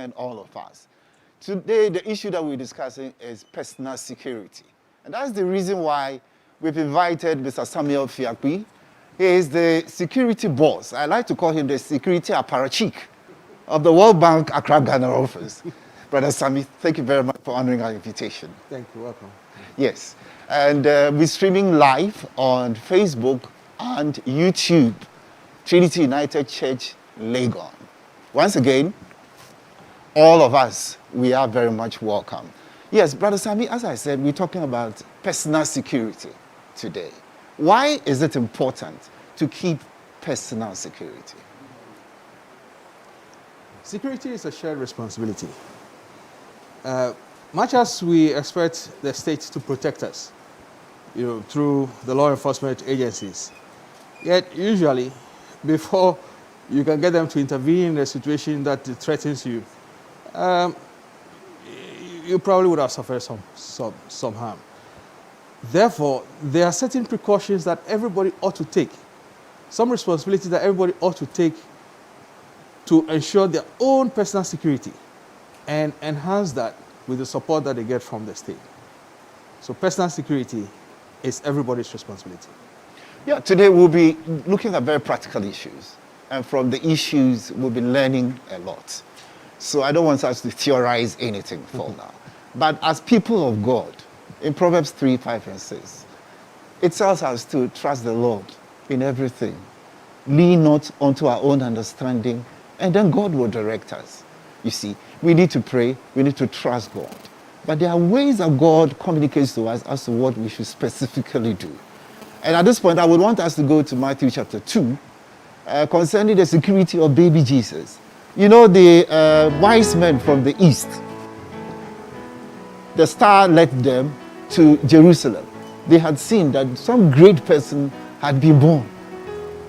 and all of us. Today, the issue that we're discussing is personal security. And that's the reason why we've invited Mr. Samuel Fiakwi. He is the security boss. I like to call him the security apparatchik of the World Bank Accra, Ghana office. Brother Sami, thank you very much for honoring our invitation. Thank you, welcome. Yes, and we're streaming live on Facebook and YouTube, Trinity United Church, Legon. Once again, all of us, we are very much welcome. Yes, Brother Sami, as I said, we're talking about personal security today. Why is it important to keep personal security? Security is a shared responsibility. Much as we expect the state to protect us, through the law enforcement agencies, yet usually, before you can get them to intervene in a situation that threatens you, you probably would have suffered some harm. Therefore, there are certain precautions that everybody ought to take, some responsibilities that everybody ought to take to ensure their own personal security and enhance that with the support that they get from the state. So personal security is everybody's responsibility. Yeah, today we'll be looking at very practical issues. And from the issues, we'll be learning a lot. So I don't want us to theorize anything for now. But as people of God, in Proverbs 3, 5, and 6, it tells us to trust the Lord in everything. Lean not unto our own understanding, and then God will direct us. You see, we need to pray, we need to trust God. But there are ways that God communicates to us as to what we should specifically do. And at this point, I would want us to go to Matthew chapter 2, concerning the security of baby Jesus. You know, the wise men from the east, the star led them to Jerusalem. They had seen that some great person had been born.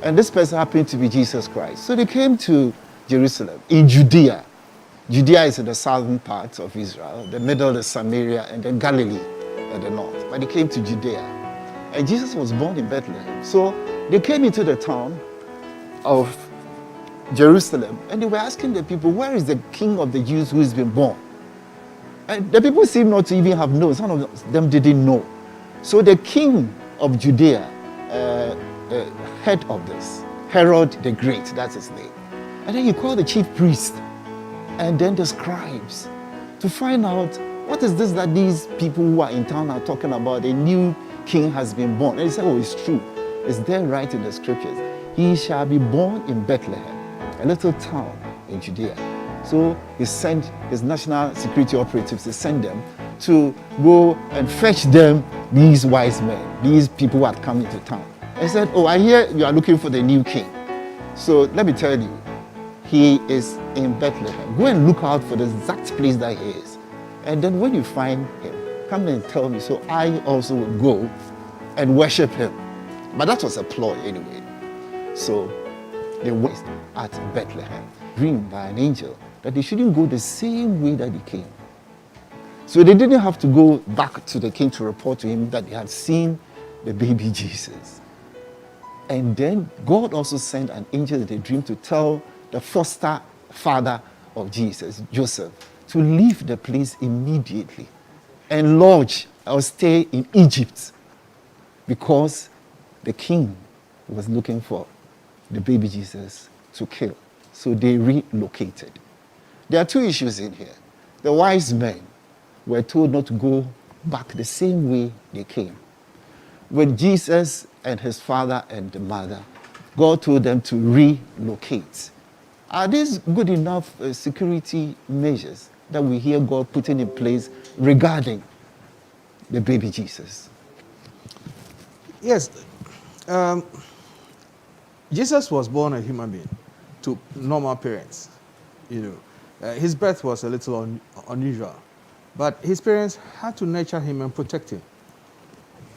And this person happened to be Jesus Christ. So they came to Jerusalem in Judea. Judea is in the southern part of Israel. The middle is Samaria, and then Galilee at the north. But they came to Judea. And Jesus was born in Bethlehem. So they came into the town of Jerusalem, and they were asking the people, where is the king of the Jews who has been born? And the people seemed not to even have known. Some of them didn't know. So the king of Judea heard of this. Herod the Great, that's his name. And then he called the chief priest and then the scribes to find out what is this that these people who are in town are talking about. A new king has been born. And he said, oh, it's true. It's there right in the scriptures. He shall be born in Bethlehem, a little town in Judea. So he sent his national security operatives, he sent them to go and fetch them these wise men, these people who had come into town. He said, oh, I hear you are looking for the new king. So let me tell you, he is in Bethlehem. Go and look out for the exact place that he is. And then when you find him, come and tell me, so I also will go and worship him. But that was a ploy anyway. So they went at Bethlehem, dreamed by an angel that they shouldn't go the same way that they came. So they didn't have to go back to the king to report to him that they had seen the baby Jesus. And then God also sent an angel in a dream to tell the foster father of Jesus, Joseph, to leave the place immediately and lodge or stay in Egypt, because the king was looking for the baby Jesus to kill. So they relocated. There are two issues in here. The wise men were told not to go back the same way they came. When Jesus and his father and the mother, God told them to relocate. Are these good enough security measures that we hear God putting in place regarding the baby Jesus? Yes. Jesus was born a human being to normal parents. His birth was a little unusual, but his parents had to nurture him and protect him.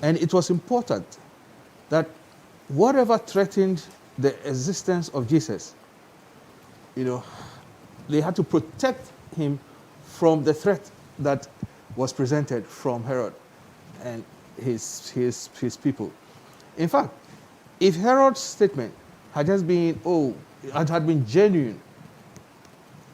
And it was important that whatever threatened the existence of Jesus, they had to protect him from the threat that was presented from Herod and his people. In fact, if Herod's statement had just been, had been genuine,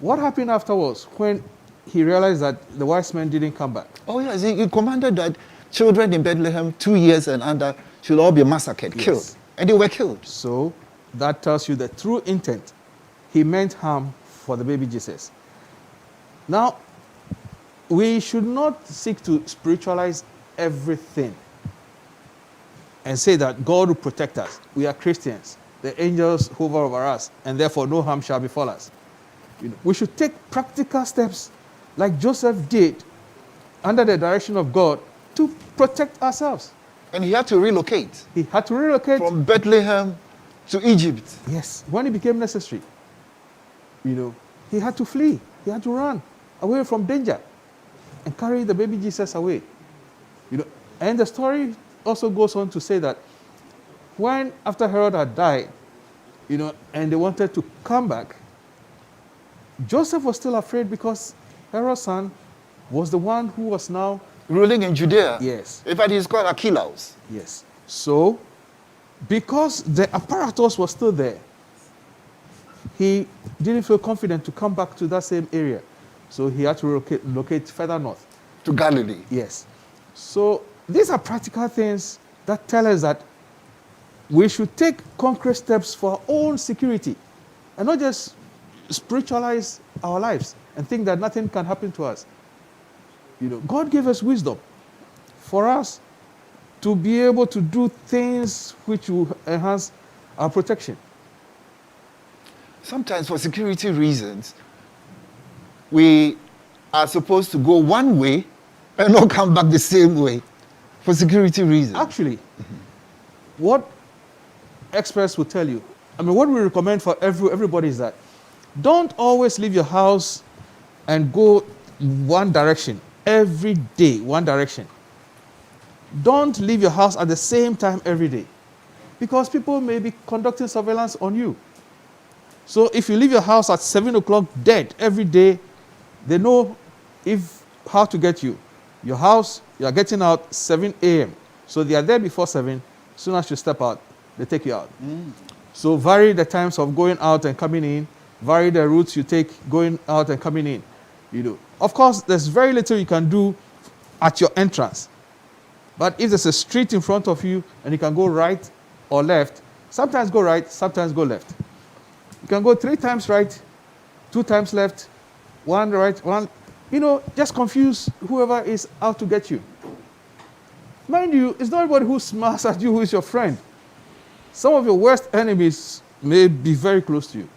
What happened afterwards when he realized that the wise men didn't come back? Oh, yes. He commanded that children in Bethlehem, 2 years and under, should all be massacred, Yes. killed. And they were killed. So that tells you the true intent. He meant harm for the baby Jesus. Now, we should not seek to spiritualize everything and say that God will protect us. We are Christians. The angels hover over us, and therefore no harm shall befall us. We should take practical steps like Joseph did under the direction of God to protect ourselves. And he had to relocate He had to relocate. from Bethlehem to Egypt. Yes, when it became necessary. He had to flee. He had to run away from danger and carry the baby Jesus away. And the story also goes on to say that when, after Herod had died, and they wanted to come back, Joseph was still afraid because Herod's son was the one who was now Ruling in Judea. Yes. In fact, he's called Archelaus. Yes. So, because the apparatus was still there, he didn't feel confident to come back to that same area. So he had to locate further north. To Galilee. Yes. So these are practical things that tell us that we should take concrete steps for our own security and not just spiritualize our lives and think that nothing can happen to us. God gave us wisdom for us to be able to do things which will enhance our protection. Sometimes for security reasons, we are supposed to go one way and not come back the same way for security reasons. Actually, what experts will tell you, what we recommend for everybody is that don't always leave your house and go one direction every day, one direction. Don't leave your house at the same time every day because people may be conducting surveillance on you. So if you leave your house at 7 o'clock dead every day, they know how to get you. Your house, you are getting out 7 a.m. So they are there before 7. As soon as you step out, they take you out. So vary the times of going out and coming in. Vary the routes you take going out and coming in. Of course, there's very little you can do at your entrance. But if there's a street in front of you and you can go right or left, sometimes go right, sometimes go left. You can go 3 times right, 2 times left, 1 right, 1. Just confuse whoever is out to get you. Mind you, it's not everybody who smiles at you who is your friend. Some of your worst enemies may be very close to you.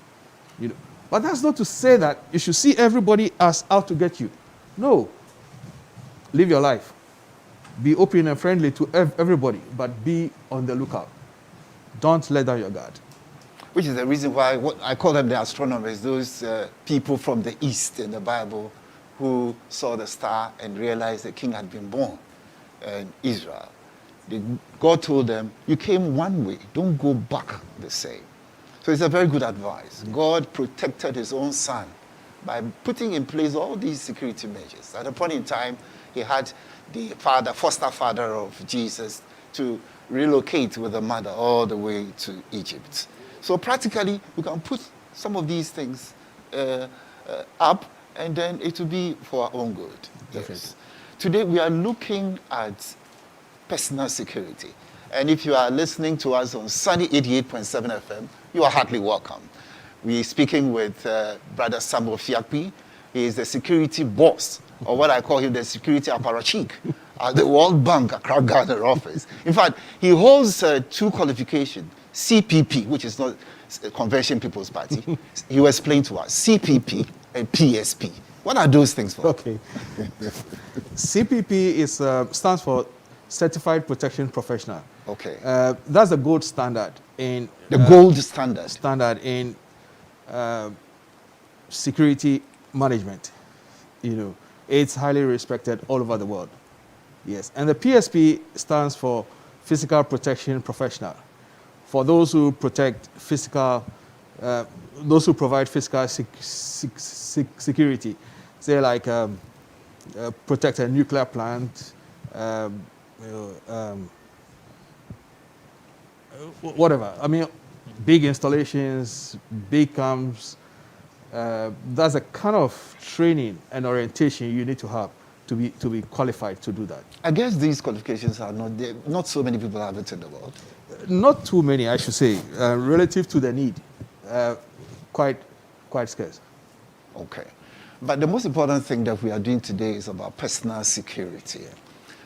But that's not to say that you should see everybody as out to get you. No. Live your life. Be open and friendly to everybody, but be on the lookout. Don't let down your guard. Which is the reason why I call them the astronomers, those people from the East in the Bible who saw the star and realized the king had been born in Israel. God told them, you came one way, don't go back the same. So it's a very good advice. God protected his own son by putting in place all these security measures. At a point in time, he had the foster father of Jesus to relocate with the mother all the way to Egypt. So practically, we can put some of these things up, and then it will be for our own good. Yes. Today, we are looking at personal security. And if you are listening to us on Sunny 88.7 FM, you are heartily welcome. We're speaking with Brother Samuel Fiakpi. He is the security boss, or what I call him, the security apparatchik at the World Bank Accra Ghana office. In fact, he holds 2 qualifications, CPP, which is not Convention People's Party. He will explain to us, CPP and PSP. What are those things for? Okay. CPP stands for Certified Protection Professional. Okay. That's the gold standard in the gold standard. Standard in security management. It's highly respected all over the world. Yes, and the PSP stands for Physical Protection Professional. For those who protect those who provide physical security, say like protect a nuclear plant, whatever. Big installations, big camps, That's the kind of training and orientation you need to have to be qualified to do that. I guess these qualifications are not there. Not so many people have it in the world. Not too many, I should say, relative to the need. Quite scarce. Okay. But the most important thing that we are doing today is about personal security.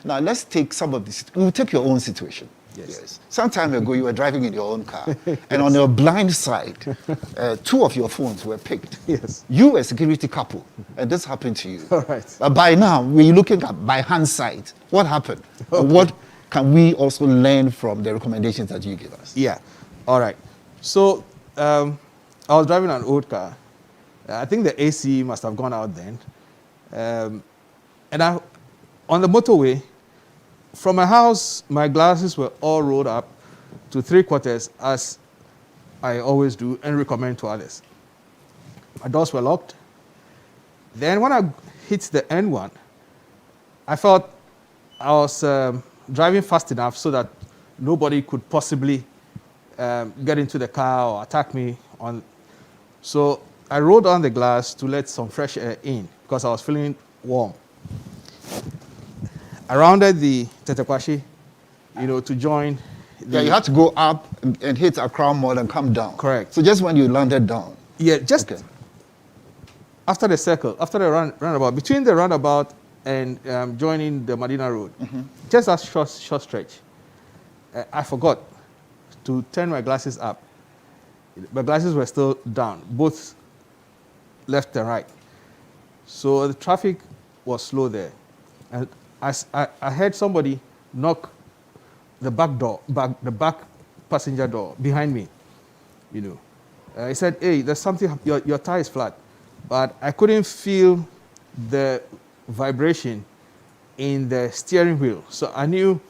Now, let's take some of this. We'll take your own situation. Yes. Some time ago, you were driving in your own car, and on your blind side, 2 of your phones were picked. Yes. You, a security couple, and this happened to you. All right. But by now, we're looking at by hindsight, what happened? Okay. And what can we also learn from the recommendations that you give us? Yeah. All right. So I was driving an old car. I think the AC must have gone out then. And on the motorway, from my house, my glasses were all rolled up to 3/4, as I always do and recommend to others. My doors were locked. Then when I hit the end one, I felt I was driving fast enough so that nobody could possibly get into the car or attack me. So I rolled down the glass to let some fresh air in because I was feeling warm. I rounded the Tetekwashi, to join. Yeah, you had to go up and hit Accra Mall and come down. Correct. So just when you landed down. Yeah, just Okay. after the circle, after the roundabout, between the roundabout and joining the Medina Road, just that short stretch, I forgot to turn my glasses up. My glasses were still down, both left and right. So the traffic was slow there. And I heard somebody knock the back passenger door behind me. He said, "Hey, there's something, your tire is flat." But I couldn't feel the vibration in the steering wheel. So I knew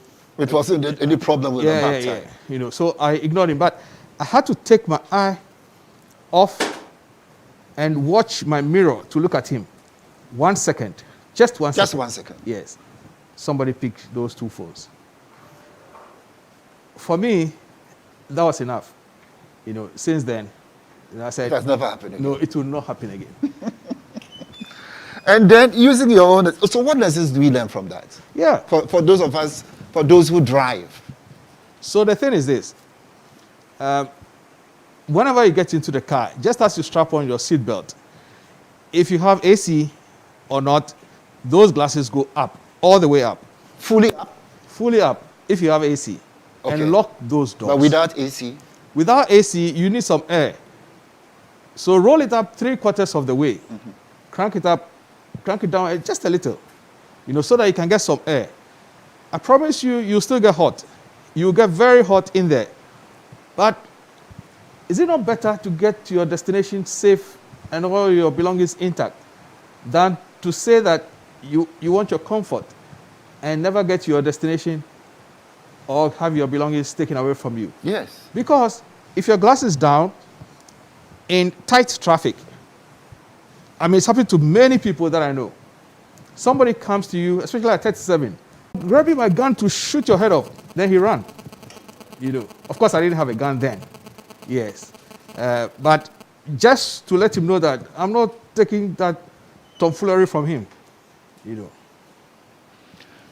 It wasn't any problem with the back tire. Yeah. So I ignored him. But I had to take my eye off and watch my mirror to look at him. 1 second. Just 1 second. Just 1 second. Yes. Somebody picked those 2 phones. For me, that was enough. Since then, I said, That's never happened again. no, it will not happen again. And then using your own. So what lessons do we learn from that? Yeah. For those of us, for those who drive. So the thing is this. Whenever you get into the car, just as you strap on your seatbelt, if you have AC or not, those glasses go up, all the way up. Fully up? Fully up, if you have AC. Okay. And lock those doors. But without AC? Without AC, you need some air. So roll it up 3/4 of the way. Crank it up, crank it down just a little, so that you can get some air. I promise you, you'll still get hot. You'll get very hot in there. But is it not better to get to your destination safe and all your belongings intact than to say that you want your comfort and never get to your destination or have your belongings taken away from you? Yes. Because if your glass is down in tight traffic, it's happened to many people that I know. Somebody comes to you, especially at 37, grabbing my gun to shoot your head off. Then he ran. Of course, I didn't have a gun then. Yes. But just to let him know that I'm not taking that tomfoolery from him.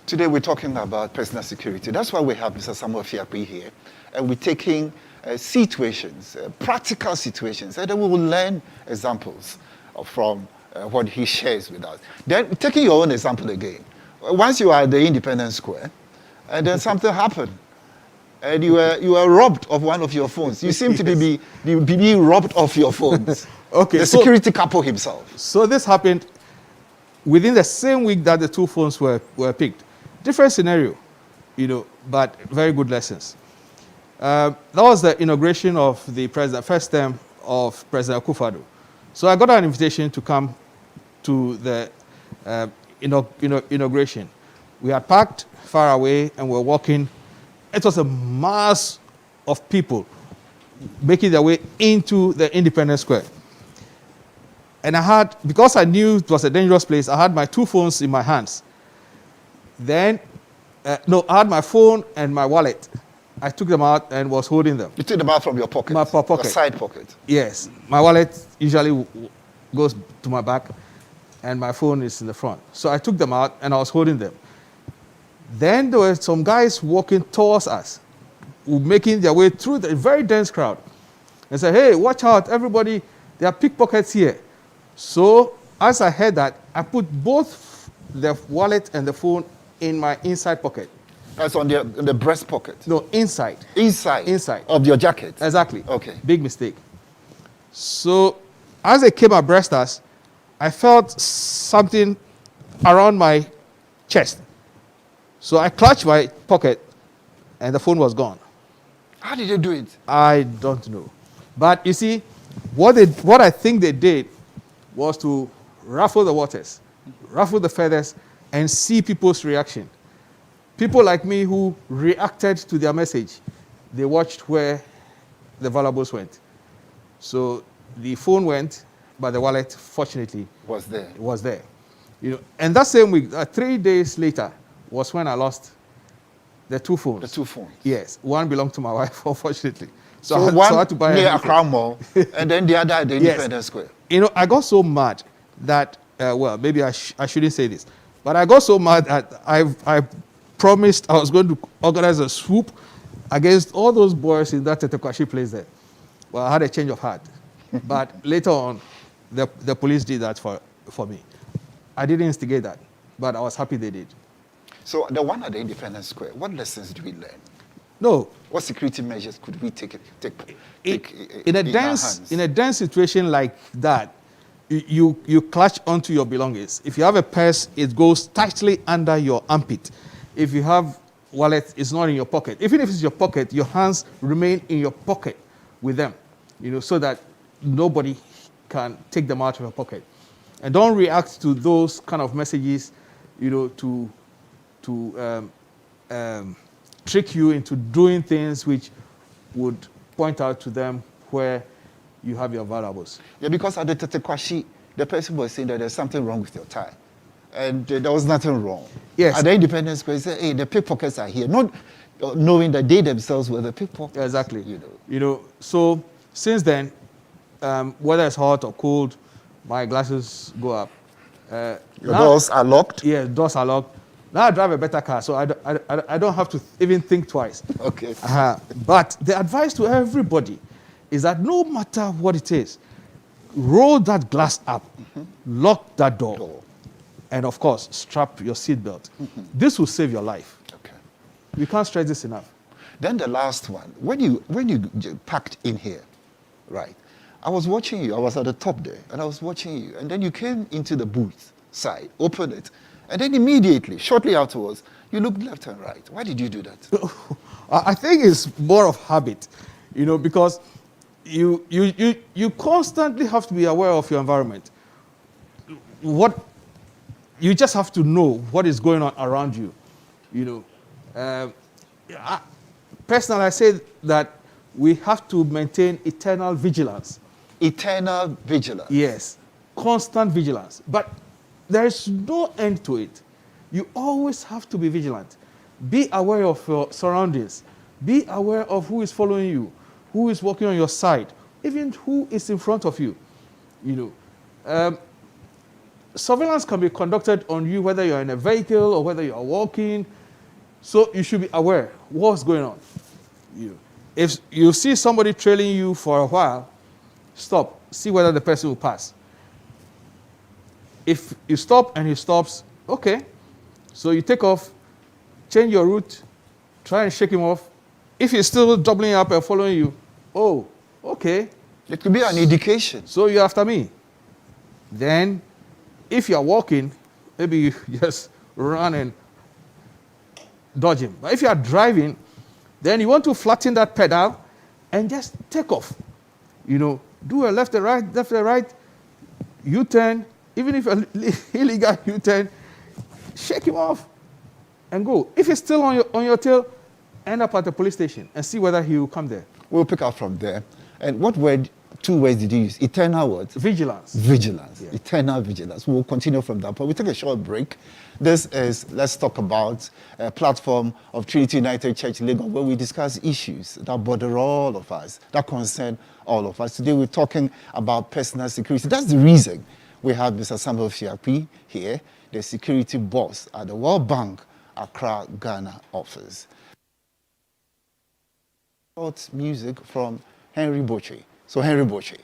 Today we're talking about personal security. That's why we have Mr. Samuel Fiakwi here. And we're taking situations, practical situations, and then we will learn examples from what he shares with us. Then taking your own example again. Once you are at the Independence Square, and then something happened, and you were robbed of one of your phones. You seem to be being robbed of your phones. Okay. The security couple himself. So this happened within the same week that the 2 phones were picked. Different scenario, but very good lessons. That was the inauguration of the first term of President Akufo-Addo. So I got an invitation to come to the inauguration. We had parked far away and we were walking. It was a mass of people making their way into the Independence Square. And because I knew it was a dangerous place, I had my 2 phones in my hands. Then, I had my phone and my wallet. I took them out and was holding them. You took them out from your pocket? My pocket. Your side pocket? Yes. My wallet usually goes to my back, and my phone is in the front. So I took them out, and I was holding them. Then there were some guys walking towards us, making their way through the very dense crowd. And said, hey, watch out, everybody, there are pickpockets here. So as I heard that, I put both the wallet and the phone in my inside pocket. That's on the breast pocket? No, inside. Inside? Inside. Of your jacket? Exactly. Okay. Big mistake. So as they came abreast us, I felt something around my chest. So I clutched my pocket, and the phone was gone. How did they do it? I don't know. But you see, what I think they did was to ruffle the waters, ruffle the feathers, and see people's reaction. People like me who reacted to their message, they watched where the valuables went. So the phone went, but the wallet, fortunately, was there. Was there. And that same week, 3 days later, was when I lost the 2 phones. The 2 phones. Yes, one belonged to my wife, unfortunately. So I one had to buy near everything. Accra Mall, and then the other at the Independence Square. I got so mad that, maybe I shouldn't say this, but I got so mad that I promised I was going to organize a swoop against all those boys in that Tetekwashi place there. Well, I had a change of heart. But later on, the police did that for me. I didn't instigate that, but I was happy they did. So the one at the Independence Square, what lessons do we learn? No. What security measures could we take in a dense situation like that? You clutch onto your belongings. If you have a purse, it goes tightly under your armpit. If you have wallet, it's not in your pocket. Even if it's your pocket, your hands remain in your pocket with them, so that nobody can take them out of your pocket. And don't react to those kind of messages, to trick you into doing things which would point out to them where you have your valuables. Yeah, because at the Tetekwashi, the person was saying that there's something wrong with your tie. And there was nothing wrong. Yes. At the Independence Square, he said, hey, the pickpockets are here. Not knowing that they themselves were the pickpockets. Exactly. So since then, whether it's hot or cold, my glasses go up. Your doors are locked? Yeah, doors are locked. Now I drive a better car, so I don't have to even think twice. Okay. But the advice to everybody is that no matter what it is, roll that glass up, lock that door, and of course, strap your seatbelt. This will save your life. Okay. We can't stress this enough. Then the last one, when you packed in here, right? I was watching you. I was at the top there, and I was watching you. And then you came into the booth side, opened it, and then immediately, shortly afterwards, you looked left and right. Why did you do that? I think it's more of habit, because you constantly have to be aware of your environment. You just have to know what is going on around you. Personally, I say that we have to maintain eternal vigilance. Eternal vigilance. Yes, constant vigilance. But there is no end to it. You always have to be vigilant. Be aware of your surroundings. Be aware of who is following you, who is walking on your side, even who is in front of you. Surveillance can be conducted on you whether you're in a vehicle or whether you're walking. So you should be aware what's going on. If you see somebody trailing you for a while, stop. See whether the person will pass. If you stop and he stops, okay. So you take off, change your route, try and shake him off. If he's still doubling up and following you, oh, okay. It could be an indication. So you're after me. Then, if you're walking, maybe you just run and dodge him. But if you are driving, then you want to flatten that pedal and just take off. Do a left and right, U-turn, even if an illegal U-turn, shake him off and go. If he's still on your tail, end up at the police station and see whether he will come there. We'll pick up from there. And what word two words did you use? Eternal what? Vigilance. Vigilance. Yeah. Eternal vigilance. We'll continue from that point. We'll take a short break. This is Let's Talk About, a platform of Trinity United Church Legon, where we discuss issues that bother all of us, that concern all of us. Today we're talking about personal security. That's the reason we have Mr. Samuel Fiakpi here, the security boss at the World Bank Accra, Ghana office. Music from Henry Boche. So Henry Boche.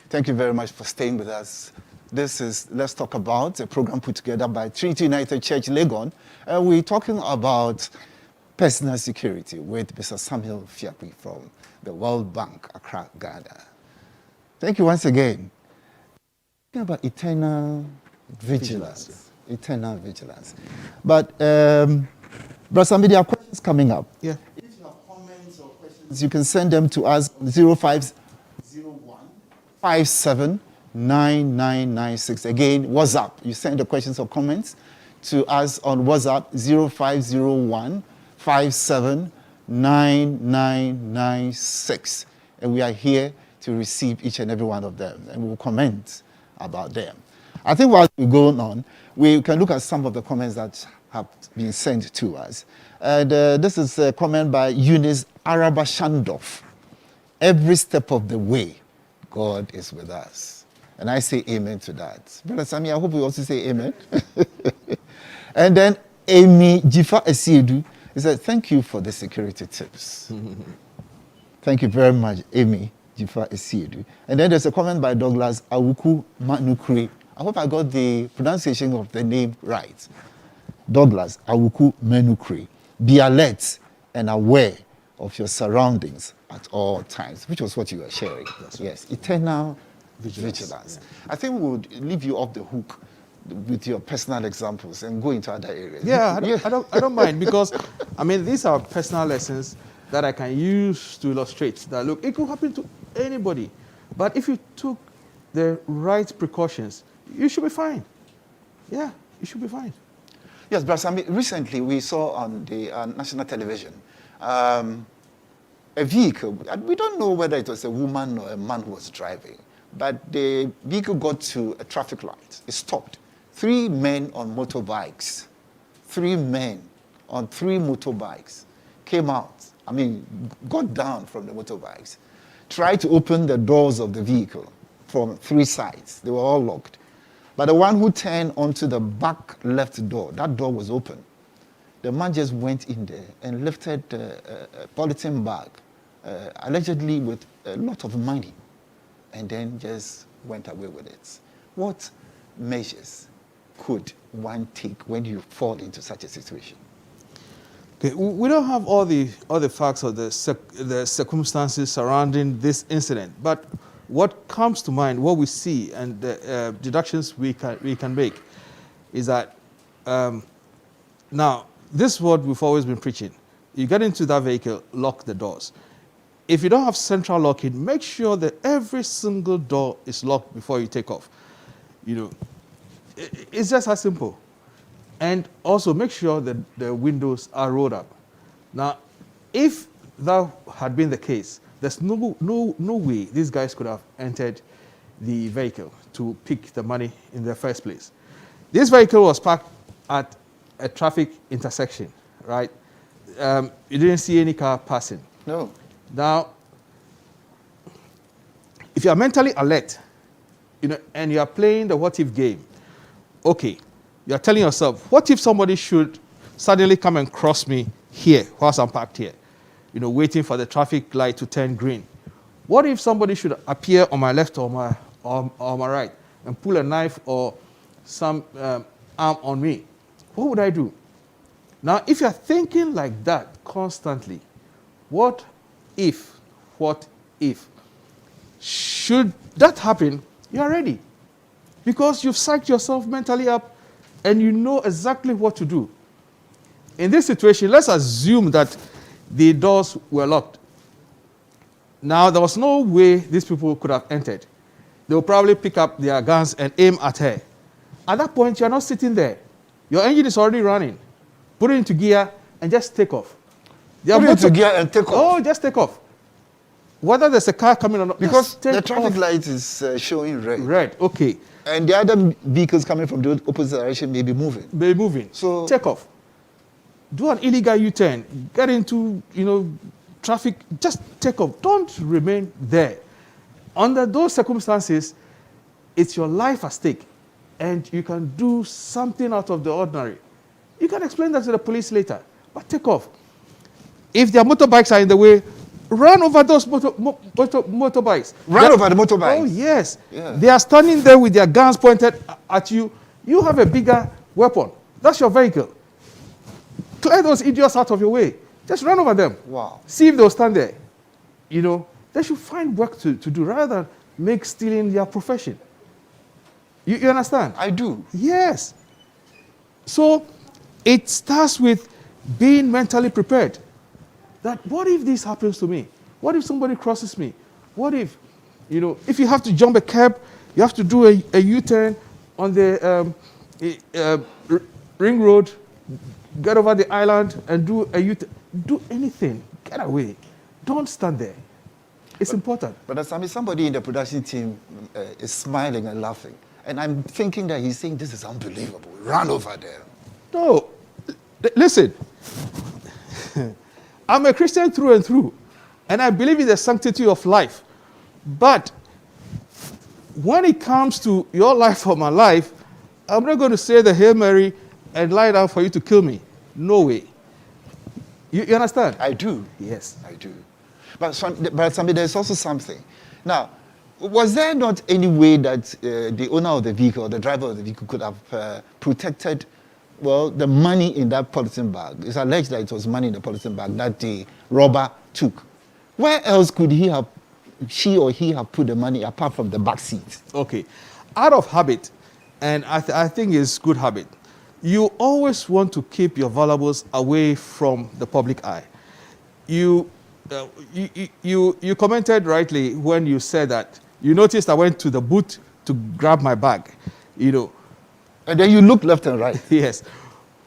Thank you very much for staying with us. This is Let's Talk About, a program put together by Trinity United Church Legon. We're talking about personal security with Mr. Samuel Fiakpi from the World Bank, Accra, Ghana. Thank you once again. Talking about eternal vigilance. Eternal vigilance. But, Brother Sambi, there are questions coming up. Yeah. If you have comments or questions, you can send them to us on 0501-579996. Again, WhatsApp. You send the questions or comments to us on WhatsApp 0501-579996. And we are here to receive each and every one of them, and we will comment about them. I think while we're going on, we can look at some of the comments that have been sent to us. And this is a comment by Eunice Arabashandov. Every step of the way, God is with us. And I say amen to that. Brother Sammy, I hope you also say amen. And then Amy Jifa Esiedu, he said, thank you for the security tips. Thank you very much, Amy Jifa Esiedu. And then there's a comment by Douglas Awuku Manukri. I hope I got the pronunciation of the name right. Douglas Awuku Manukri. Be alert and aware of your surroundings at all times, which was what you were sharing. Yes, eternal vigilance. I think we would leave you off the hook with your personal examples and go into other areas. Yeah, I don't mind, because I mean, these are personal lessons that I can use to illustrate that, look, it could happen to anybody, but if you took the right precautions, you should be fine. Yeah, you should be fine. Yes, but I mean, recently we saw on the national television a vehicle. We don't know whether it was a woman or a man who was driving, but the vehicle got to a traffic light. It stopped. 3 men on motorbikes, 3 men on 3 motorbikes came out. I mean, got down from the motorbikes, tried to open the doors of the vehicle from 3 sides. They were all locked. But the one who turned onto the back left door, that door was open. The man just went in there and lifted a polythene bag, allegedly with a lot of money, and then just went away with it. What measures could one take when you fall into such a situation? Okay, we don't have all the facts or the circumstances surrounding this incident, but what comes to mind, what we see, and the deductions we can make, is that now this is what we've always been preaching. You get into that vehicle, lock the doors. If you don't have central locking, make sure that every single door is locked before you take off. You know, it's just as simple. And also make sure that the windows are rolled up. Now, if that had been the case, there's no way these guys could have entered the vehicle to pick the money in the first place. This vehicle was parked at a traffic intersection, right? You didn't see any car passing. No. Now, if you are mentally alert, you know, and you are playing the what if game, okay, you are telling yourself, what if somebody should suddenly come and cross me here whilst I'm parked here, you know, waiting for the traffic light to turn green? What if somebody should appear on my left or my right and pull a knife or some arm on me? What would I do? Now, if you're thinking like that constantly, what if? Should that happen, you're ready. Because you've psyched yourself mentally up and you know exactly what to do. In this situation, let's assume that the doors were locked. Now, there was no way these people could have entered. They will probably pick up their guns and aim at her. At that point, you're not sitting there. Your engine is already running. Put it into gear and just take off. Put it into gear and take off. Oh, just take off. Whether there's a car coming or not. Because the traffic light is showing red. Red, okay. And the other vehicles coming from the opposite direction may be moving. May be moving. So take off. Do an illegal U-turn. Get into, traffic. Just take off. Don't remain there. Under those circumstances, it's your life at stake. And you can do something out of the ordinary. You can explain that to the police later. But take off. If their motorbikes are in the way, run over those motorbikes. Run over the motorbikes? Oh, yes. Yeah. They are standing there with their guns pointed at you. You have a bigger weapon. That's your vehicle. Clear those idiots out of your way. Just run over them. Wow. See if they'll stand there. They should find work to do rather than make stealing their profession. You understand? I do. Yes. So it starts with being mentally prepared. That what if this happens to me? What if somebody crosses me? What if, if you have to jump a curb, you have to do a U-turn on the ring road, get over the island and do a U-turn. Do anything. Get away. Don't stand there. It's important. But somebody in the production team is smiling and laughing. And I'm thinking that he's saying, this is unbelievable. Run over there. No. Listen. I'm a Christian through and through. And I believe in the sanctity of life. But when it comes to your life or my life, I'm not going to say the Hail Mary and lie down for you to kill me. No way. You understand? I do. Yes. I do. But there's also something. Now, was there not any way that the owner of the vehicle, or the driver of the vehicle, could have protected, the money in that polythene bag? It's alleged that it was money in the polythene bag that the robber took. Where else could he have she or he have put the money apart from the back seat? Okay. Out of habit, and I think it's good habit, you always want to keep your valuables away from the public eye. You commented rightly when you said that you noticed I went to the boot to grab my bag, you know. And then you look left and right. Yes.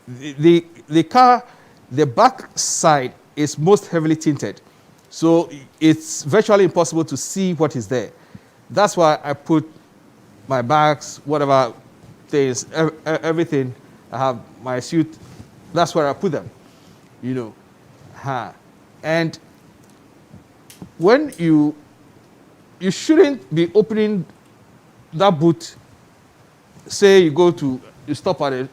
The car, the back side is most heavily tinted. So it's virtually impossible to see what is there. That's why I put my bags, whatever things, everything. I have my suit. That's where I put them, you know. And when you shouldn't be opening that boot. Say you stop at a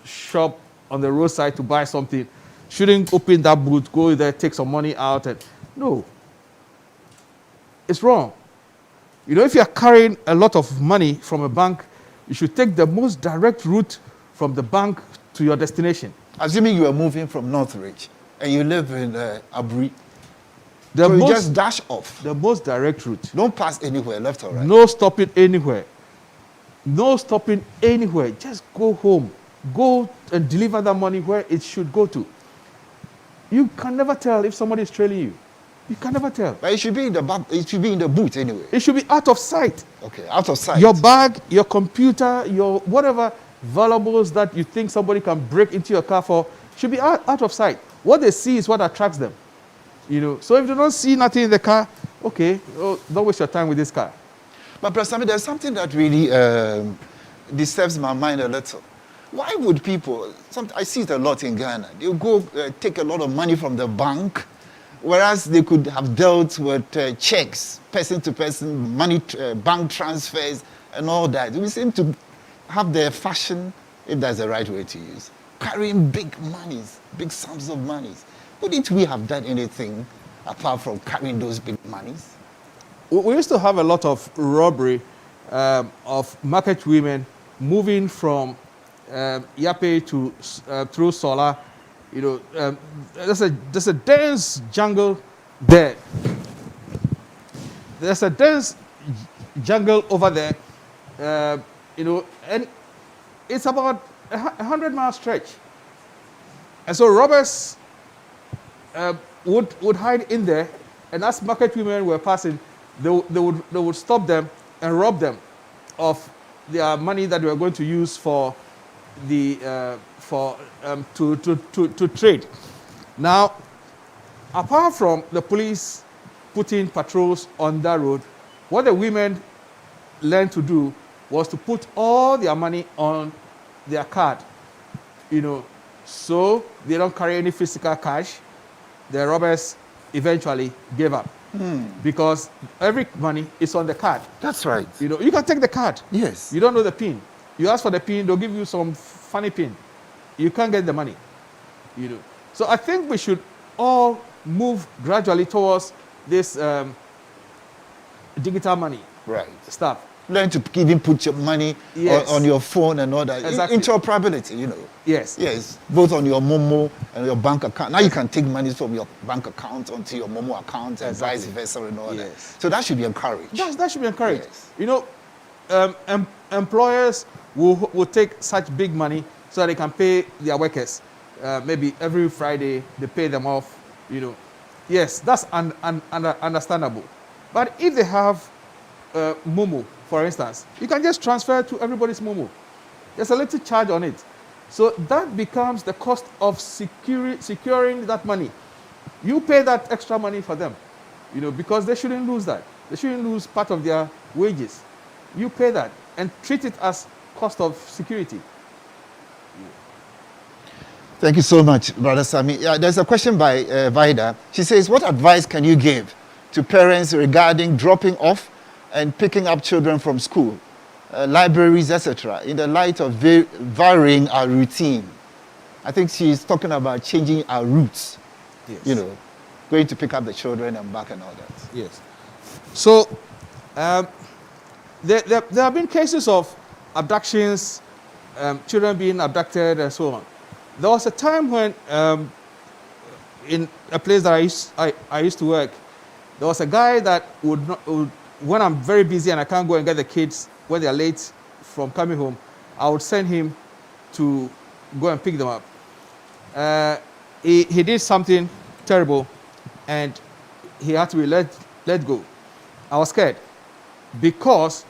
shop on the roadside to buy something, shouldn't open that boot, go there, take some money out, and no. It's wrong. You know, if you're carrying a lot of money from a bank, you should take the most direct route from the bank to your destination. Assuming you are moving from Northridge and you live in Aburi, So you just dash off. The most direct route. Don't pass anywhere, left or right. No stopping anywhere. No stopping anywhere. Just go home. Go and deliver that money where it should go to. You can never tell if somebody is trailing you. You can never tell. But it should be in the boot anyway. It should be out of sight. Okay, out of sight. Your bag, your computer, your whatever valuables that you think somebody can break into your car for should be out of sight. What they see is what attracts them. You know, so if you don't see nothing in the car, okay, don't waste your time with this car. But Pastor Sammy, there's something that really disturbs my mind a little. Why would people, I see it a lot in Ghana, they'll go take a lot of money from the bank, whereas they could have dealt with checks, person to person, money, bank transfers, and all that. We seem to have the fashion, if that's the right way to use, carrying big monies, big sums of monies. Wouldn't we have done anything apart from carrying those big monies? We used to have a lot of robbery of market women moving from Yape to through Sola. You know, there's a dense jungle there. There's a dense jungle over there. You know, and it's about a 100-mile stretch. And so robbers would hide in there, and as market women were passing, they would stop them and rob them of their money that they were going to use for the to trade. Now, apart from the police putting patrols on that road, what the women learned to do was to put all their money on their card, you know, so they don't carry any physical cash. The robbers eventually gave up because every money is on the card. That's right. You know, you can take the card. Yes. You don't know the PIN. You ask for the PIN, they'll give you some funny PIN. You can't get the money. You know. So I think we should all move gradually towards this digital money stuff. Learn to even put your money on your phone and all that. Exactly. Interoperability, you know. Yes. Yes, both on your Momo and your bank account. Now you can take money from your bank account onto your Momo account and vice versa and all that. So that should be encouraged. That should be encouraged. Yes. You know, employers will take such big money so that they can pay their workers. Maybe every Friday they pay them off. You know, yes, that's understandable. But if they have Momo, for instance, you can just transfer to everybody's Momo. There's a little charge on it. So that becomes the cost of securing that money. You pay that extra money for them, you know, because they shouldn't lose that. They shouldn't lose part of their wages. You pay that and treat it as cost of security. Thank you so much, Brother Sammy. Yeah, there's a question by Vida. She says, what advice can you give to parents regarding dropping off and picking up children from school, libraries, etc., in the light of varying our routine? I think she's talking about changing our routes. Yes. You know, going to pick up the children and back and all that. Yes. So there have been cases of abductions, children being abducted and so on. There was a time when in a place that I used to work, There was a guy that when I'm very busy and I can't go and get the kids when they're late from coming home, I would send him to go and pick them up. He did something terrible, and he had to be let go. I was scared because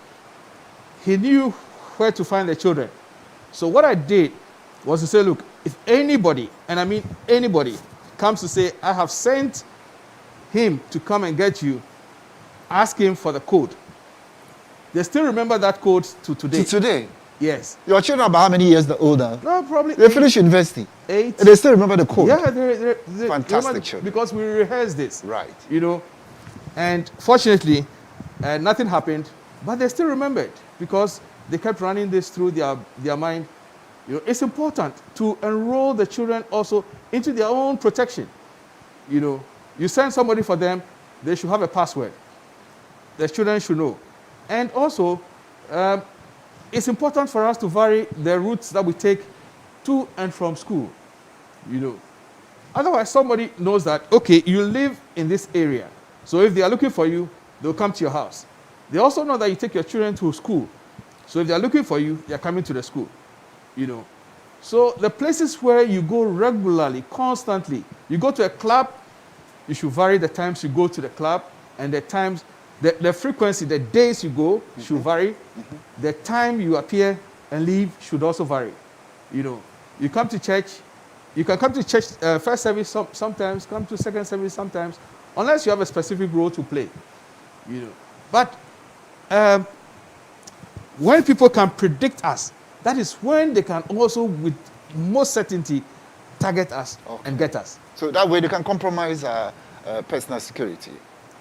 he knew where to find the children. So what I did was to say, look, if anybody, and I mean anybody, comes to say, I have sent him to come and get you, ask him for the code. They still remember that code to today. To today? Yes. Your children are about how many years older? No, probably They finished university. 8. And they still remember the code. Yeah, they Fantastic children. because we rehearsed this. Right. You know, and fortunately, nothing happened, but they still remembered because they kept running this through their mind. You know, it's important to enroll the children also into their own protection. You know, you send somebody for them, they should have a password. The children should know. And also, it's important for us to vary the routes that we take to and from school. You know, otherwise somebody knows that, okay, you live in this area. So if they are looking for you, they'll come to your house. They also know that you take your children to school. So if they are looking for you, they are coming to the school. You know, so the places where you go regularly, constantly, you go to a club, you should vary the times you go to the club, and the times, the frequency, the days you go should vary. The time you appear and leave should also vary. You know, you come to church, you can come to church first service sometimes, come to second service sometimes, unless you have a specific role to play. You know, but when people can predict us, that is when they can also, with most certainty, target us and get us. So that way they can compromise personal security.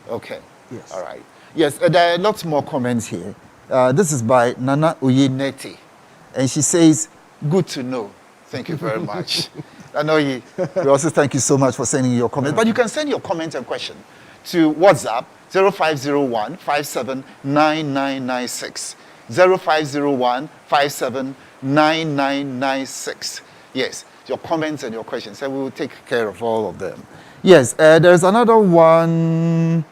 Okay. Yes. All right. Yes, there are lots more comments here. This is by Nana Oyeneti. And she says, good to know. Thank you very much. Anoyi, we also thank you so much for sending your comments. But you can send your comment and question to WhatsApp 0501 579996. 0501 579996. Yes, your comments and your questions, and we will take care of all of them. Yes, there's another one.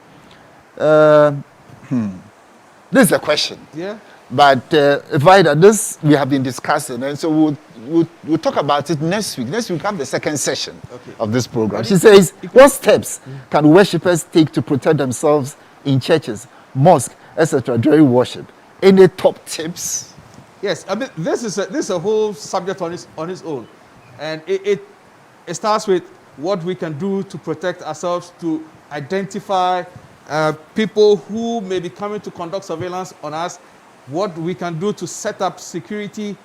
This is a question. Yeah. But Vida, this we have been discussing, and so we'll talk about it next week. Next week we have the second session of this program. She says, what steps can worshippers take to protect themselves in churches, mosques, etc. during worship? Any top tips? Yes, I mean this is a whole subject on its own, and it starts with what we can do to protect ourselves, to identify people who may be coming to conduct surveillance on us, what we can do to set up security,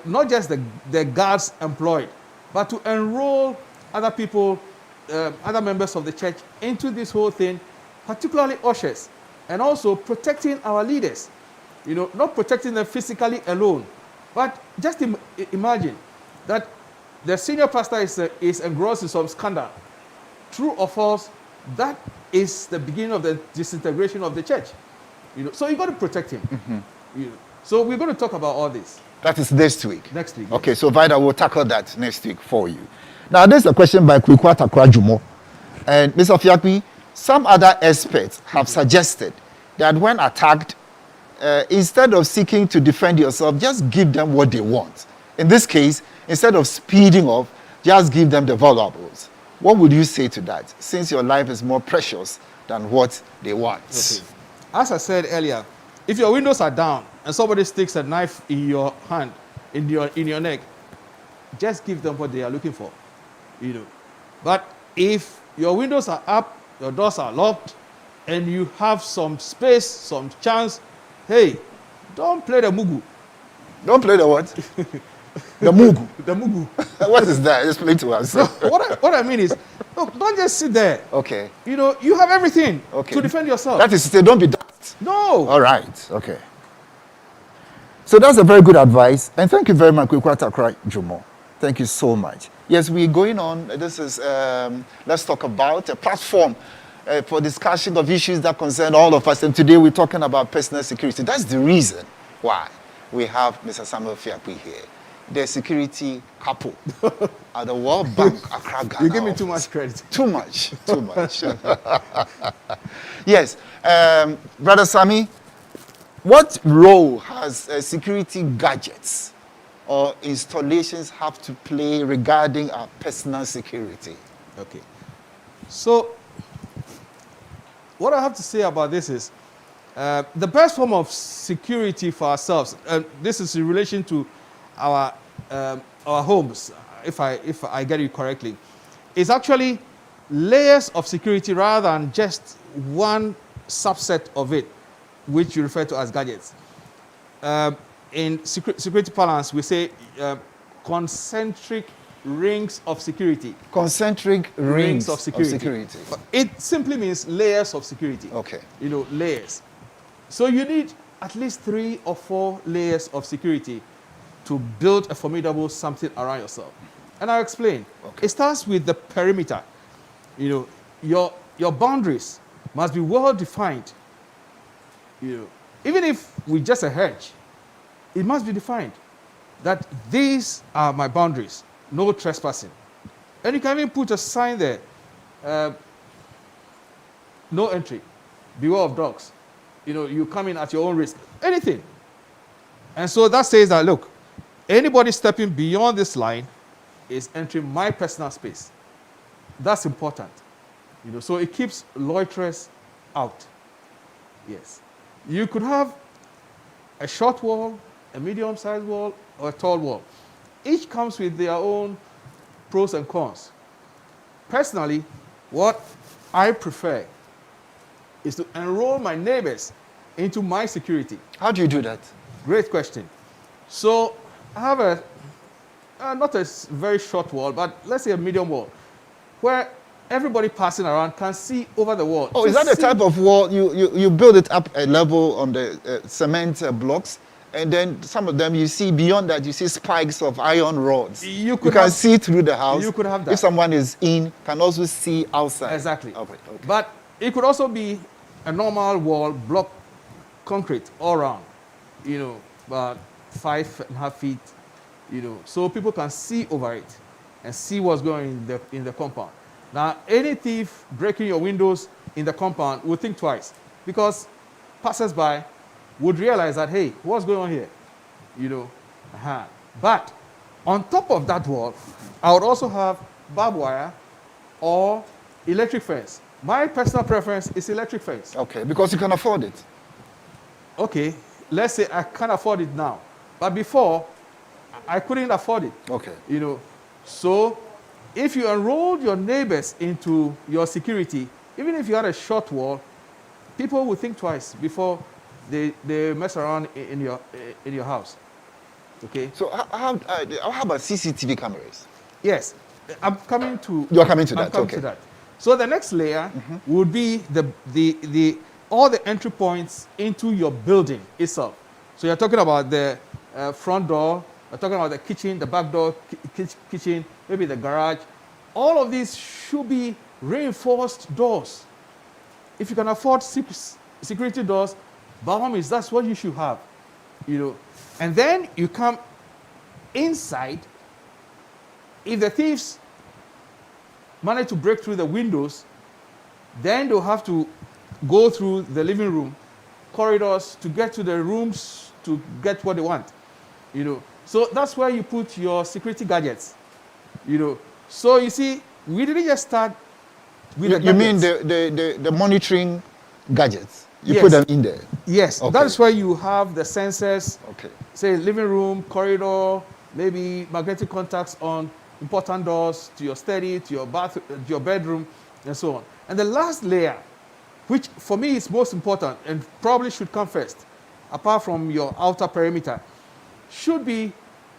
not just the guards employed, but to enroll other people, other members of the church into this whole thing, particularly ushers, and also protecting our leaders. You know, not protecting them physically alone, but just imagine that the senior pastor is engrossed in some scandal. True or false, that is the beginning of the disintegration of the church. You know, so you got to protect him. You know, so we're going to talk about all this. That is next week. Next week. Okay, so Vida will tackle that next week for you. Now, there's a question by Kwikwata Kwajumo. And Mr. Fiakwi, some other experts have suggested that when attacked, instead of seeking to defend yourself, just give them what they want. In this case, instead of speeding off, just give them the valuables. What would you say to that, since your life is more precious than what they want? Okay. As I said earlier, if your windows are down and somebody sticks a knife in your hand, in your neck, just give them what they are looking for. You know. But if your windows are up, your doors are locked, and you have some space, some chance, hey, don't play the mugu. Don't play the what? The mugu. The mugu. What is that? Explain to us. No, what I mean is, look, don't just sit there. Okay. You know, you have everything to defend yourself. That is to say, don't be daft. No. All right. Okay. So that's a very good advice. And thank you very much, Kwikwata Kwajumo. Thank you so much. Yes, we're going on. This is, let's talk about a platform for discussion of issues that concern all of us. And today we're talking about personal security. That's the reason why we have Mr. Samuel Fiakwi here, the security couple at the World Bank, Accra, Ghana. You give me too much credit. Too much. Yes. Brother Sami, what role has security gadgets or installations have to play regarding our personal security? Okay. So, what I have to say about this is the best form of security for ourselves, and this is in relation to our homes, if I get it correctly, is actually layers of security rather than just one subset of it, which you refer to as gadgets. In security parlance, we say concentric rings of security. Concentric rings Of security. But it simply means layers of security. Okay. You know, layers. So you need at least 3 or 4 layers of security to build a formidable something around yourself. And I'll explain. Okay. It starts with the perimeter. You know, your boundaries must be well defined. You know, even if with just a hedge, it must be defined that these are my boundaries, no trespassing. And you can even put a sign there, no entry, beware of dogs. You know, you come in at your own risk, anything. And so that says that, look, anybody stepping beyond this line is entering my personal space. That's important. You know, so it keeps loiterers out. Yes. You could have a short wall, a medium-sized wall, or a tall wall. Each comes with their own pros and cons. Personally, what I prefer is to enroll my neighbors into my security. How do you do that? Great question. So I have a, not a very short wall, but let's say a medium wall, where everybody passing around can see over the wall. Oh, is that the type of wall you build it up a level on the cement blocks, and then some of them you see beyond that, you see spikes of iron rods. You can see through the house. You could have that. If someone is in, can also see outside. Exactly. Okay. But it could also be a normal wall, block concrete all around, you know, about 5.5 feet, you know, so people can see over it and see what's going on in the compound. Now, any thief breaking your windows in the compound would think twice, because passers-by would realize that, hey, what's going on here? You know, But on top of that wall, I would also have barbed wire or electric fence. My personal preference is electric fence. Okay, because you can afford it. Okay, let's say I can't afford it now, but before, I couldn't afford it. Okay. You know, so if you enrolled your neighbors into your security, even if you had a short wall, people will think twice before they mess around in your house. Okay. So how about CCTV cameras? Yes, I'm coming to. You're coming to that. I'm coming Okay. to that. So the next layer would be all the entry points into your building itself. So you're talking about the front door. You're talking about the kitchen, the back door, kitchen, maybe the garage. All of these should be reinforced doors. If you can afford security doors, by all means, that's what you should have. You know, and then you come inside. If the thieves manage to break through the windows, then they'll have to go through the living room corridors to get to the rooms to get what they want. You know, so that's where you put your security gadgets. You know, so you see, we didn't just start with the gadgets. You mean the monitoring gadgets? You Yes. put them in there. Yes, Okay. that's where you have the sensors. Okay. Say living room, corridor, maybe magnetic contacts on important doors to your study, to your bathroom, to your bedroom, and so on. And the last layer, which for me is most important and probably should come first, apart from your outer perimeter, should be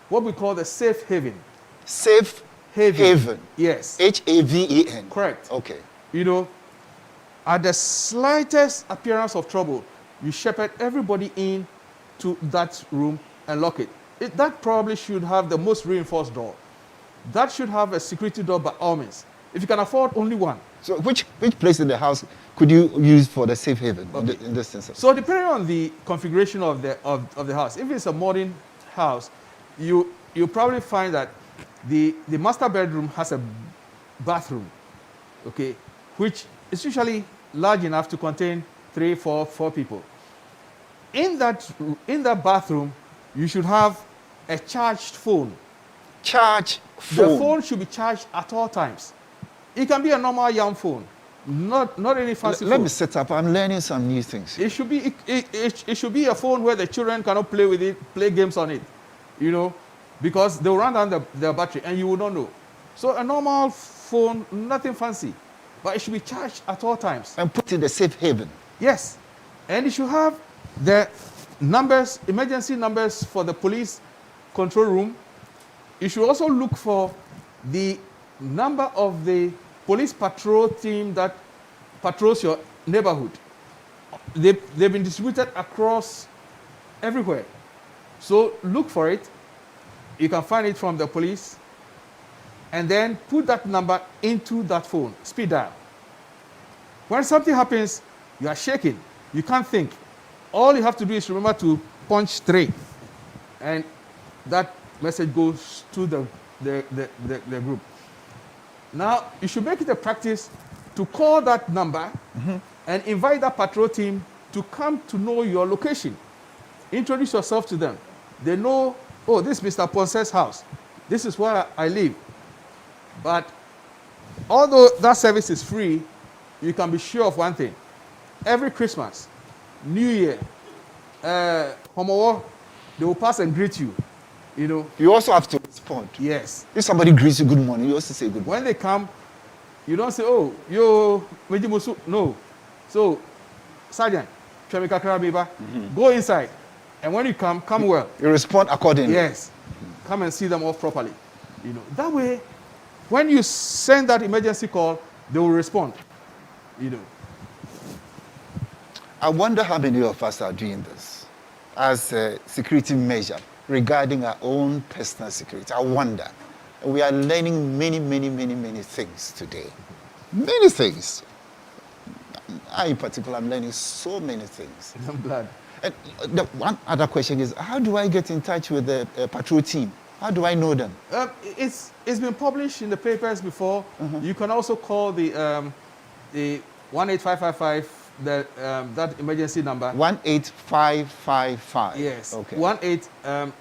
what we call the safe haven. Safe haven. Yes. Haven. Correct. Okay. You know, at the slightest appearance of trouble, you shepherd everybody in to that room and lock it. That probably should have the most reinforced door. That should have a security door by all means. If you can afford only one. So which place in the house could you use for the safe haven in this instance? So depending on the configuration of the house, if it's a modern house, you probably find that the master bedroom has a bathroom, okay, which is usually large enough to contain 3, 4 people. In that bathroom, you should have a charged phone. Charge The phone. phone should be charged at all times. It can be a normal young phone, not any fancy Let phone. me set up. I'm learning some new things. It should be it should be a phone where the children cannot play with it, play games on it, because they will run down their battery and you will not know. So a normal phone, nothing fancy, but it should be charged at all times. And put in the safe haven. Yes, and it should have the numbers, emergency numbers for the police control room. You should also look for the number of the police patrol team that patrols your neighborhood. They've been distributed across everywhere. So look for it. You can find it from the police. And then put that number into that phone, speed dial. When something happens, you are shaking. You can't think. All you have to do is remember to punch 3. And that message goes to the group. Now, you should make it a practice to call that number and invite that patrol team to come to know your location. Introduce yourself to them. They know, oh, this is Mr. Ponce's house. This is where I live. But although that service is free, you can be sure of one thing. Every Christmas, New Year, Homo, they will pass and greet you. You also have to respond. Yes. If somebody greets you good morning, you also say good morning. When they come, you don't say, oh, yo, Mejimusu. No. So, Sergeant, go inside. And when you come well. You respond accordingly. Yes. Come and see them off properly. That way, when you send that emergency call, they will respond. I wonder how many of us are doing this as a security measure regarding our own personal security. I wonder. We are learning many, many, many, many things today. Many things. I, in particular, am learning so many things. I'm glad. And the one other question is, how do I get in touch with the patrol team? How do I know them? It's been published in the papers before. You can also call the 18555, that emergency number. 18555. Yes. Okay. 18,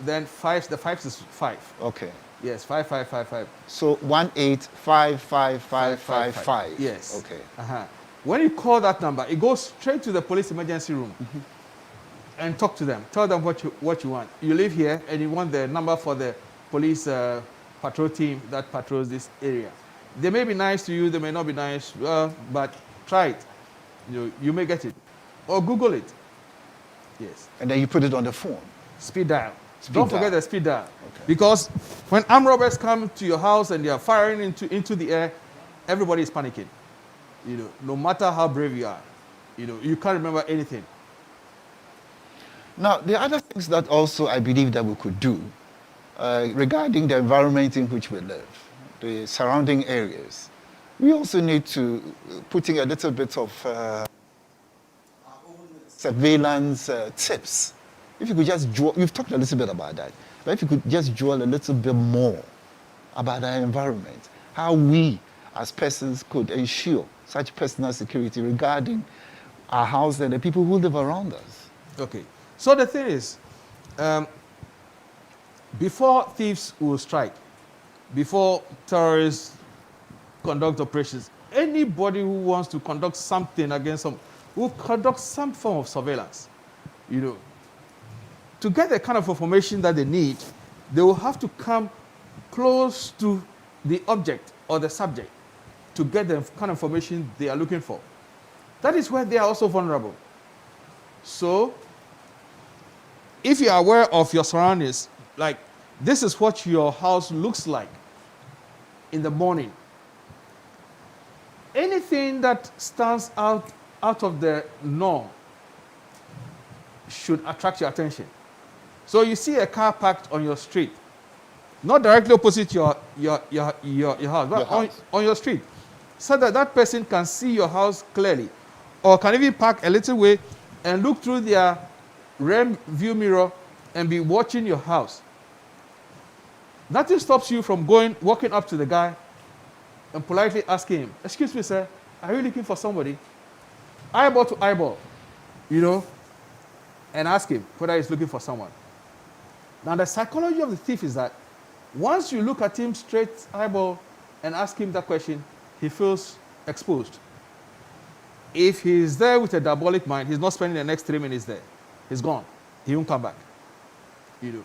then 5, the 5 is 5. Okay. Yes, 5555. So 1855555. Yes. Okay. When you call that number, it goes straight to the police emergency room and talk to them. Tell them what you want. You live here and you want the number for the police patrol team that patrols this area. They may be nice to you, they may not be nice, but try it. You may get it. Or Google it. Yes. And then you put it on the phone. Speed dial. Speed Don't dial. forget the speed dial. Okay. Because when armed robbers come to your house and they are firing into the air, everybody is panicking. No matter how brave you are, you can't remember anything. Now, the other things that also I believe that we could do regarding the environment in which we live, the surrounding areas, we also need to put in a little bit of surveillance tips. If you could just draw, you've talked a little bit about that, but if you could just draw a little bit more about our environment, how we as persons could ensure such personal security regarding our house and the people who live around us. Okay. So the thing is, before thieves will strike, before terrorists conduct operations, anybody who wants to conduct something against them will conduct some form of surveillance. To get the kind of information that they need, they will have to come close to the object or the subject to get the kind of information they are looking for. That is where they are also vulnerable. So, if you are aware of your surroundings, like this is what your house looks like in the morning. Anything that stands out of the norm should attract your attention. So you see a car parked on your street, not directly opposite your house, but on your street, so that that person can see your house clearly, or can even park a little way and look through their rear view mirror and be watching your house. Nothing stops you from walking up to the guy and politely asking him, "Excuse me, sir, are you looking for somebody?" eyeball to eyeball, you know, and ask him whether he's looking for someone. Now, the psychology of the thief is that once you look at him straight eyeball and ask him that question, he feels exposed. If he's there with a diabolic mind, he's not spending the next 3 minutes there. He's gone. He won't come back. You know.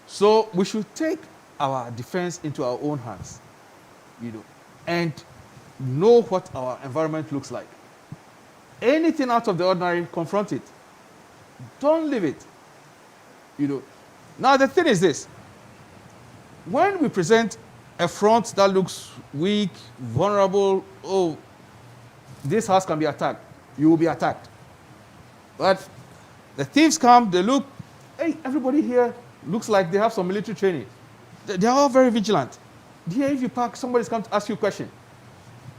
So we should take our defense into our own hands, you know, and know what our environment looks like. Anything out of the ordinary, confront it. Don't leave it. You know. Now the thing is this. When we present a front that looks weak, vulnerable, oh, this house can be attacked, you will be attacked. But the thieves come, they look, hey, everybody here looks like they have some military training. They're all very vigilant. Here, if you park, somebody's come to ask you a question.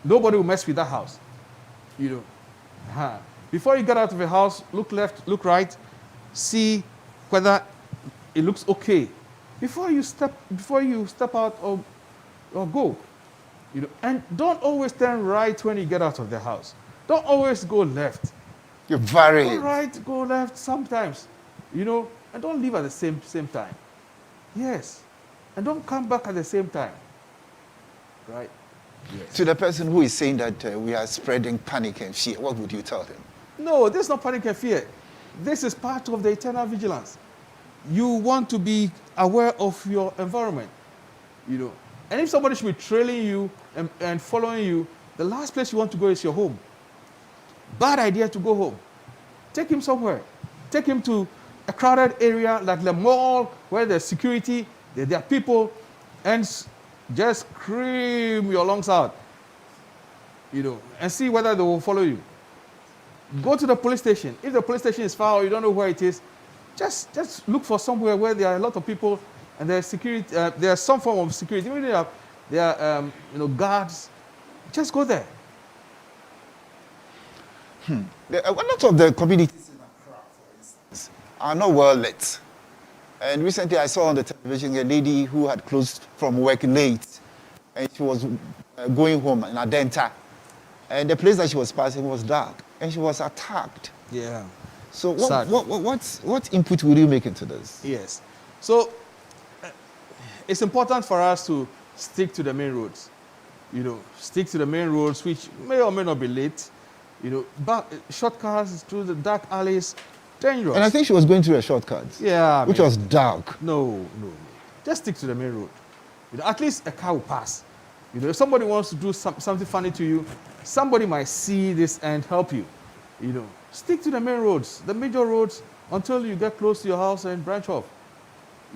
Nobody will mess with that house. You know. Before you get out of the house, look left, look right, see whether it looks okay. Before you step out or go. You know, and don't always turn right when you get out of the house. Don't always go left. You vary. Go right, go left sometimes. You know, and don't leave at the same time. Yes. And don't come back at the same time. Right? Yes. To the person who is saying that we are spreading panic and fear, what would you tell him? No, this is not panic and fear. This is part of the eternal vigilance. You want to be aware of your environment. You know. And if somebody should be trailing you and following you, the last place you want to go is your home. Bad idea to go home. Take him somewhere. Take him to a crowded area like the mall where there's security, there are people, and just scream your lungs out, you know, and see whether they will follow you. Go to the police station. If the police station is far or you don't know where it is, just look for somewhere where there are a lot of people and there's security. There's some form of security. Even if there are guards, just go there. A lot of the communities in Accra, for instance, are not well lit. And recently I saw on the television a lady who had closed from work late, and she was going home in Adenta. And the place that she was passing was dark, and she was attacked. Yeah. So what input will you make into this? Yes. So it's important for us to stick to the main roads. You know, stick to the main roads, which may or may not be lit. You know, shortcuts through the dark alleys, dangerous. And I think she was going through a shortcut. Yeah. Which was dark. No. Just stick to the main road. You know, at least a car will pass. You know, if somebody wants to do something funny to you, somebody might see this and help you. You know, stick to the main roads, the major roads, until you get close to your house and branch off.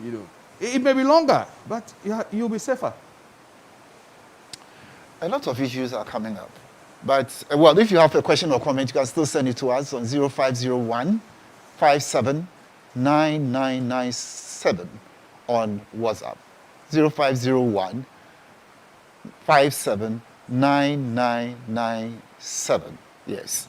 You know, it may be longer, but you'll be safer. A lot of issues are coming up. But, well, if you have a question or comment, you can still send it to us on 0501 579997 on WhatsApp. 0501 579997. Yes.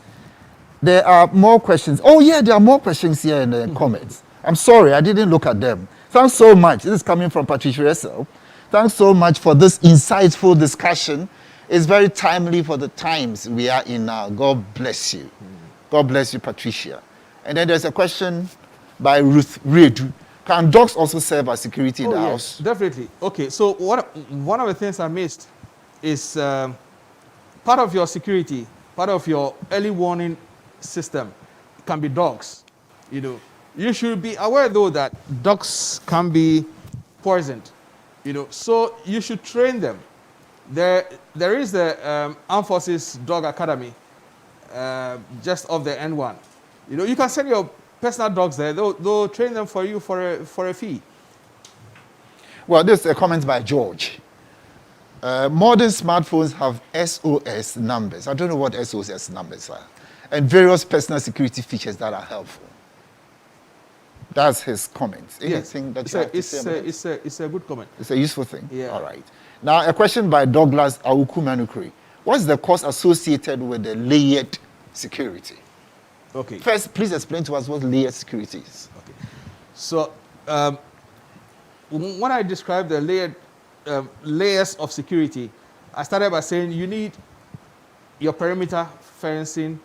There are more questions. Oh, yeah, there are more questions here in the comments. I'm sorry, I didn't look at them. Thanks so much. This is coming from Patricia Russell. Thanks so much for this insightful discussion. It's very timely for the times we are in now. God bless you. God bless you, Patricia. And then there's a question by Ruth Reid. Can dogs also serve as security in the house? Definitely. Okay, so one of the things I missed is part of your security, part of your early warning system can be dogs. You know, you should be aware though that dogs can be poisoned. You know, so you should train them. There is the Armed Forces Dog Academy just off the N1. You know, you can send your personal dogs there. They'll train them for you for a fee. Well, this is a comment by George. Modern smartphones have SOS numbers. I don't know what SOS numbers are. And various personal security features that are helpful. That's his comment. Anything that you have to say about it? It's a good comment. It's a useful thing. Yeah. All right. Now, a question by Douglas Awuku-Manukuri. What's the cost associated with the layered security? Okay. First, please explain to us what layered security is. Okay. So, when I described the layers of security, I started by saying you need your perimeter fencing,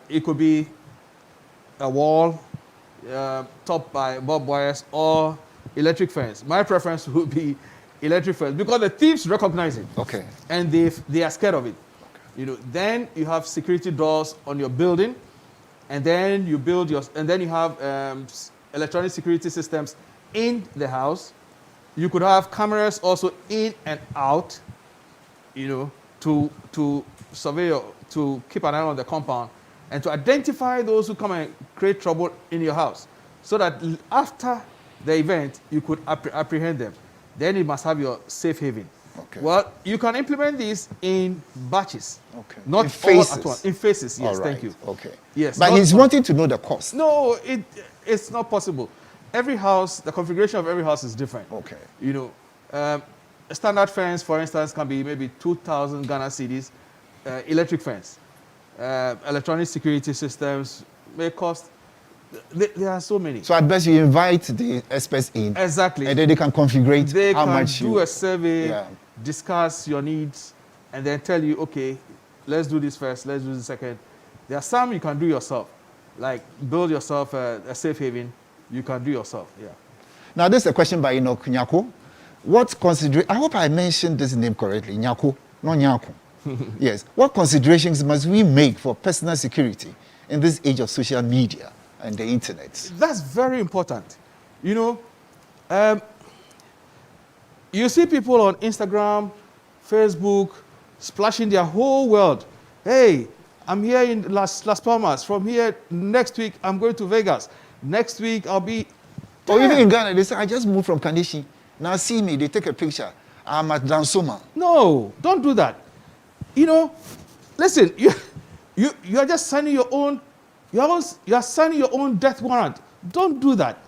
It could be a wall topped by barbed wires or electric fence. My preference would be electric fence because the thieves recognize it. Okay. And they are scared of it. Then you have security doors on your building, and then you have electronic security systems in the house. You could have cameras also in and out, to survey to keep an eye on the compound and to identify those who come and create trouble in your house, so that after the event you could apprehend them. Then you must have your safe haven. Okay. Well, you can implement this in batches. Okay. Not In phases. all at once. In phases, yes. All right. Thank you. Okay. Yes. But he's wanting to know the cost. No, it's not possible. Every house, the configuration of every house is different. Okay. A standard fence, for instance, can be maybe 2,000 Ghana cedis. Electric fence, electronic security systems may cost. There are so many. So at best, you invite the experts in. Exactly. And then they can configure how much do a survey, discuss your needs, and then tell you, okay, let's do this first, let's do the second. There are some you can do yourself, like build yourself a safe haven. You can do yourself, yeah. Now, this is a question by Enoch Nyako. I hope I mentioned this name correctly, Nyako, not Nyako. Yes. What considerations must we make for personal security in this age of social media and the internet? That's very important. You see people on Instagram, Facebook, splashing their whole world. Hey, I'm here in Las Palmas. From here, next week, I'm going to Vegas. Next week, I'll be... Or even in Ghana, they say, I just moved from Kandishi. Now see me, they take a picture. I'm at Dansoma. No, don't do that. Listen, you are just signing your own, you are signing your own death warrant. Don't do that.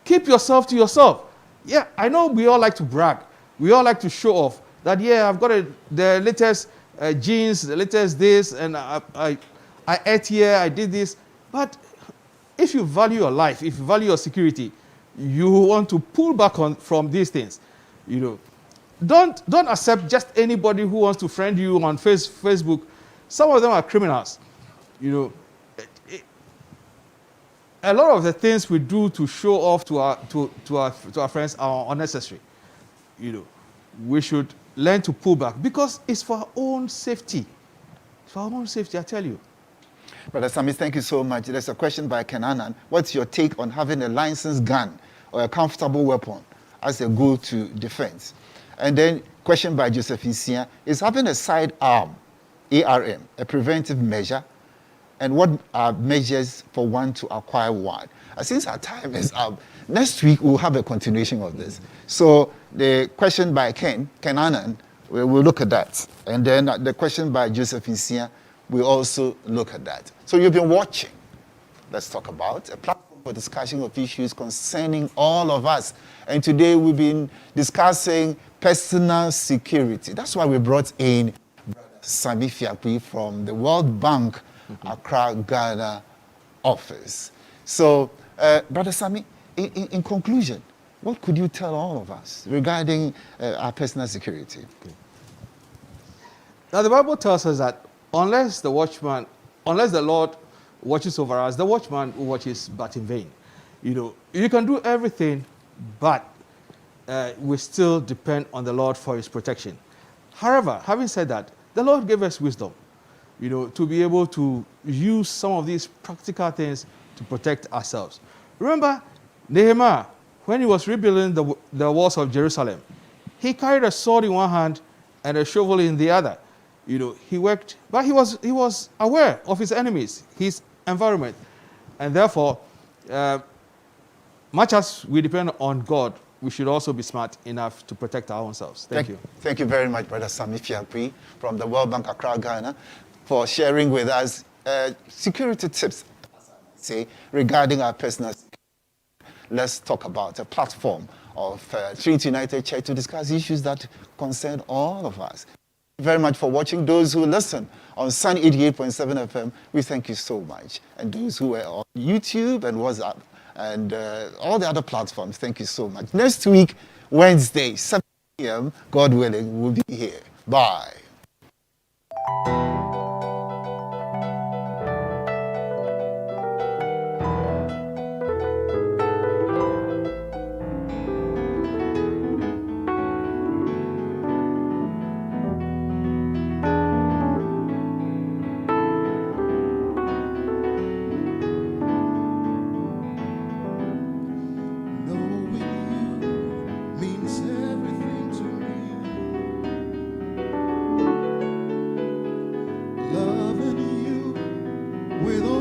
Keep yourself to yourself. Yeah, I know we all like to brag. We all like to show off that, yeah, I've got the latest jeans, the latest this, and I ate here, I did this. But if you value your life, if you value your security, you want to pull back from these things. Don't accept just anybody who wants to friend you on Facebook. Some of them are criminals. A lot of the things we do to show off to our friends are unnecessary. We should learn to pull back because it's for our own safety. It's for our own safety, I tell you. Brother Sammy, thank you so much. There's a question by Kenanan. What's your take on having a licensed gun or a comfortable weapon as a go-to defense? And then question by Josephine Sia, is having a sidearm, ARM, a preventive measure? And what are measures for one to acquire one? Since our time is up, next week we'll have a continuation of this. So the question by Kenanan, we'll look at that. And then the question by Josephine Sia, we'll also look at that. So you've been watching. Let's talk about a platform for discussion of issues concerning all of us. And today we've been discussing personal security. That's why we brought in Brother Sami Fiakwi from the World Bank Accra, Ghana office. So, Brother Sami, in conclusion, what could you tell all of us regarding our personal security? Okay. Now, the Bible tells us that unless the Lord watches over us, the watchman watches but in vain. You can do everything, but we still depend on the Lord for his protection. However, having said that, the Lord gave us wisdom, to be able to use some of these practical things to protect ourselves. Remember, Nehemiah, when he was rebuilding the walls of Jerusalem, he carried a sword in one hand and a shovel in the other. He worked, but he was aware of his enemies, his environment. And therefore, much as we depend on God, we should also be smart enough to protect our own selves. Thank you. Thank you very much, Brother Sami Fiakwi from the World Bank Accra, Ghana, for sharing with us security tips, say, regarding our personal security. Let's talk about a platform of Trinity United Church to discuss issues that concern all of us. Thank you very much for watching. Those who listen on Sun 88.7 FM, we thank you so much. And those who are on YouTube and WhatsApp, and all the other platforms, thank you so much. Next week, Wednesday, 7 p.m., God willing, we'll be here. Bye. with